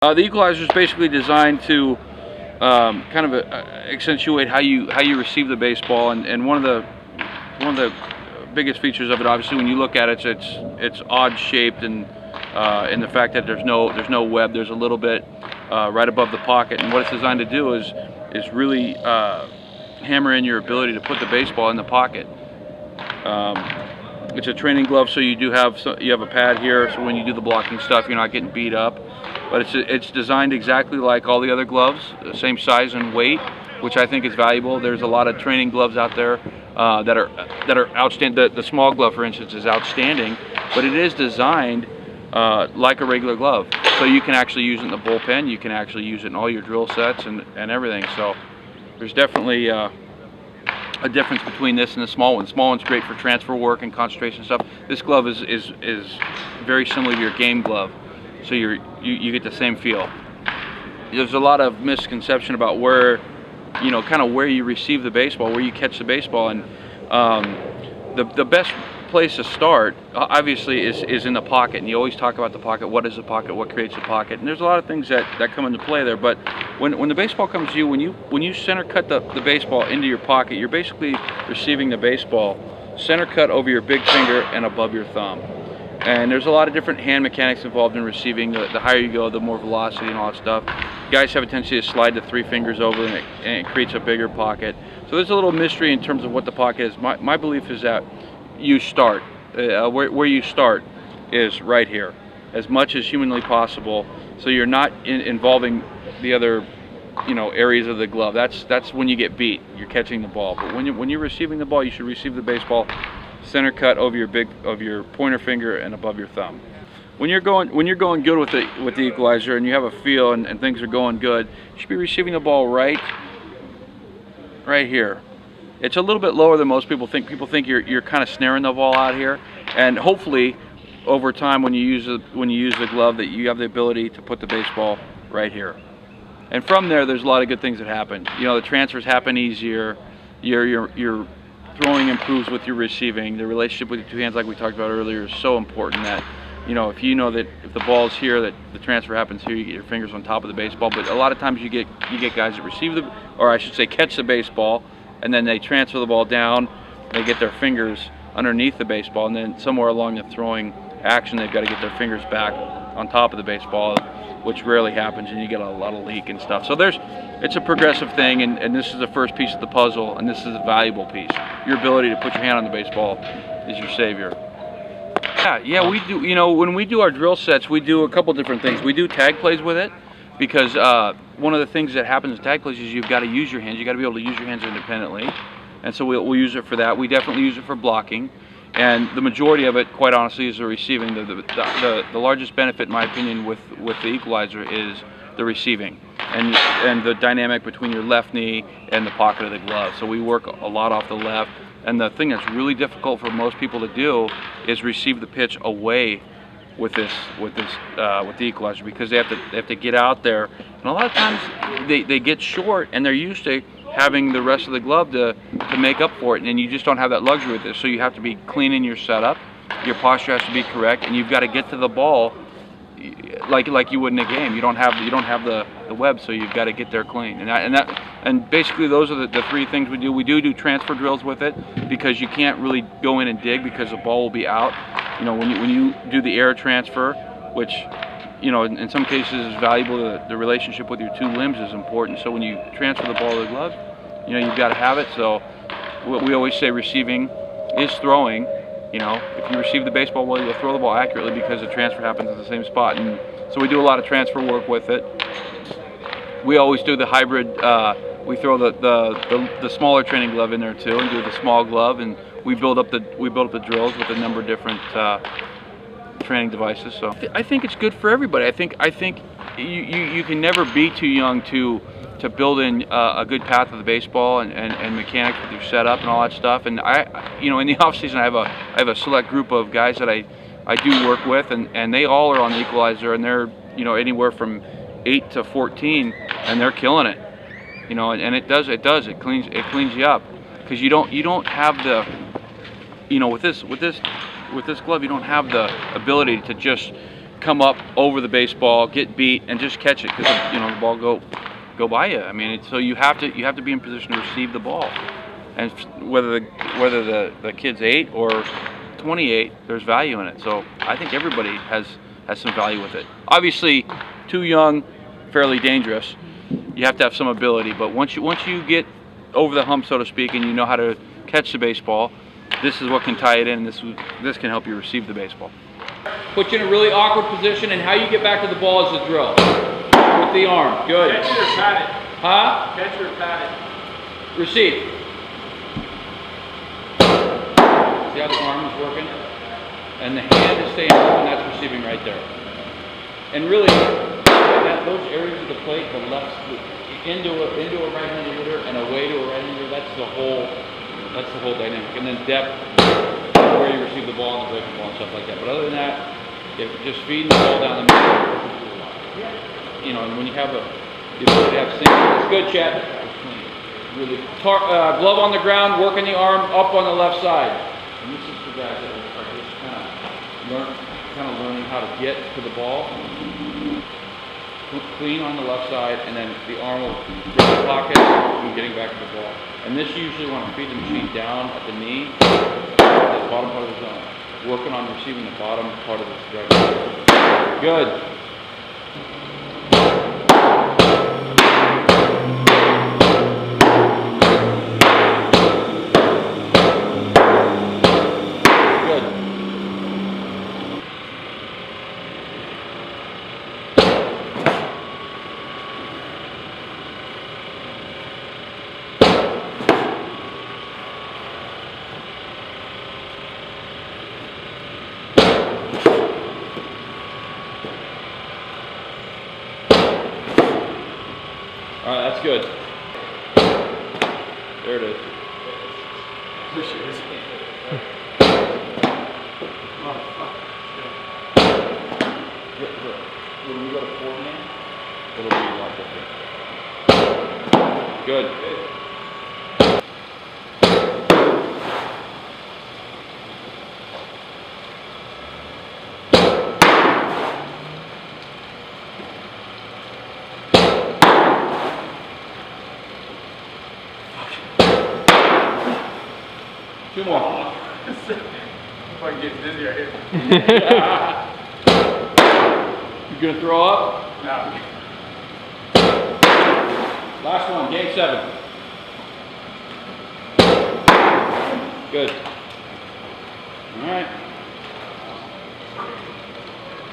The equalizer is basically designed to kind of accentuate how you receive the baseball, and one of the biggest features of it, obviously, when you look at it, it's odd shaped, and in the fact that there's no web. There's a little bit right above the pocket, and what it's designed to do is really hammer in your ability to put the baseball in the pocket. It's a training glove, so you have a pad here, so when you do the blocking stuff, you're not getting beat up. But it's designed exactly like all the other gloves, the same size and weight, which I think is valuable. There's a lot of training gloves out there that are outstanding. The small glove, for instance, is outstanding, but it is designed like a regular glove. So you can actually use it in the bullpen. You can actually use it in all your drill sets and everything. So there's definitely a difference between this and the small one. The small one's great for transfer work and concentration stuff. This glove is very similar to your game glove, so you get the same feel. There's a lot of misconception about where, kind of where you receive the baseball, where you catch the baseball, and the best place to start, obviously, is in the pocket. And you always talk about the pocket. What is the pocket? What creates the pocket? And there's a lot of things that come into play there. But when the baseball comes to you, when you center cut the baseball into your pocket, you're basically receiving the baseball center cut over your big finger and above your thumb. And there's a lot of different hand mechanics involved in receiving. The higher you go, the more velocity and all that stuff. Guys have a tendency to slide the 3 fingers over, and it creates a bigger pocket. So there's a little mystery in terms of what the pocket is. My belief is that you start, where you start is right here, as much as humanly possible, so you're not involving the other areas of the glove. That's when you get beat. You're catching the ball. But when you're receiving the ball, you should receive the baseball center cut over your pointer finger and above your thumb. When you're going good with the equalizer, and you have a feel and things are going good, you should be receiving the ball right here. It's a little bit lower than most people think. People think you're kind of snaring the ball out here, and hopefully over time when you use the glove, that you have the ability to put the baseball right here. And from there's a lot of good things that happen. The transfers happen easier. Your throwing improves with your receiving. The relationship with your two hands, like we talked about earlier, is so important that if you know that if the ball's here, that the transfer happens here, you get your fingers on top of the baseball. But a lot of times you get guys that catch the baseball, and then they transfer the ball down, they get their fingers underneath the baseball, and then somewhere along the throwing action they've got to get their fingers back on top of the baseball, which rarely happens, and you get a lot of leak and stuff. So it's a progressive thing, and this is the first piece of the puzzle, and this is a valuable piece. Your ability to put your hand on the baseball is your savior. Yeah, we do. When we do our drill sets, we do a couple different things. We do tag plays with it, because one of the things that happens in tag plays is you've got to use your hands. You've got to be able to use your hands independently, and so we'll use it for that. We definitely use it for blocking, and the majority of it, quite honestly, is the receiving. The largest benefit, in my opinion, with the equalizer is the receiving and the dynamic between your left knee and the pocket of the glove. So we work a lot off the left, and the thing that's really difficult for most people to do is receive the pitch away with the equalizer, because they have to get out there, and a lot of times they get short, and they're used to having the rest of the glove to make up for it, and you just don't have that luxury with this. So you have to be clean in your setup, your posture has to be correct, and you've got to get to the ball like you would in a game. You don't have the web, so you've got to get there clean, and basically those are the 3 things we do. We do transfer drills with it, because you can't really go in and dig, because the ball will be out. When you do the air transfer, which in some cases is valuable, the relationship with your 2 limbs is important. So when you transfer the ball to the glove, you've got to have it. So we always say receiving is throwing. If you receive the baseball well, you'll throw the ball accurately, because the transfer happens at the same spot. And so we do a lot of transfer work with it. We always do the hybrid. We throw the smaller training glove in there too, and do the small glove, and we build up the drills with a number of different training devices. So I think it's good for everybody. I think you can never be too young to build in a good path of the baseball and mechanics with your setup and all that stuff. And in the off season, I have a select group of guys that I do work with, and they all are on the equalizer, and they're anywhere from 8 to 14, and they're killing it. And it cleans you up, because you don't have the with this glove, you don't have the ability to just come up over the baseball, get beat, and just catch it because the ball go by you. I mean, so you have to be in position to receive the ball, and whether the kid's 8 or 28, there's value in it. So I think everybody has some value with it. Obviously, too young, fairly dangerous. You have to have some ability, but once you get over the hump, so to speak, and you know how to catch the baseball, this is what can tie it in. This can help you receive the baseball. Put you in a really awkward position, and how you get back to the ball is the drill. With the arm, good. Catch it or pat it? Huh? Catch it or pat it? Receive. See how the arm is working? And the hand is staying open, that's receiving right there. And really, those areas of the plate, the left, into a right-handed hitter and away to a right-handed hitter, that's the whole dynamic. And then depth, where you receive the ball and the breaking ball and stuff like that. But other than that, just feeding the ball down the middle. And when you have the ability to have single, it's good, Chad. Really, glove on the ground, working the arm up on the left side. And this is for guys that are just kind of learning how to get to the ball. Clean on the left side, and then the arm will grip the pocket and getting back to the ball. And this usually want to feed the machine down at the knee, the bottom part of the zone. Working on receiving the bottom part of the stretch. Good. All right, that's good. There it is. There she is. When we go to forehand, it'll be a lot different. Good. Two more. If I get dizzy, I hit. You gonna throw up? No. Last one, game 7. Good. All right.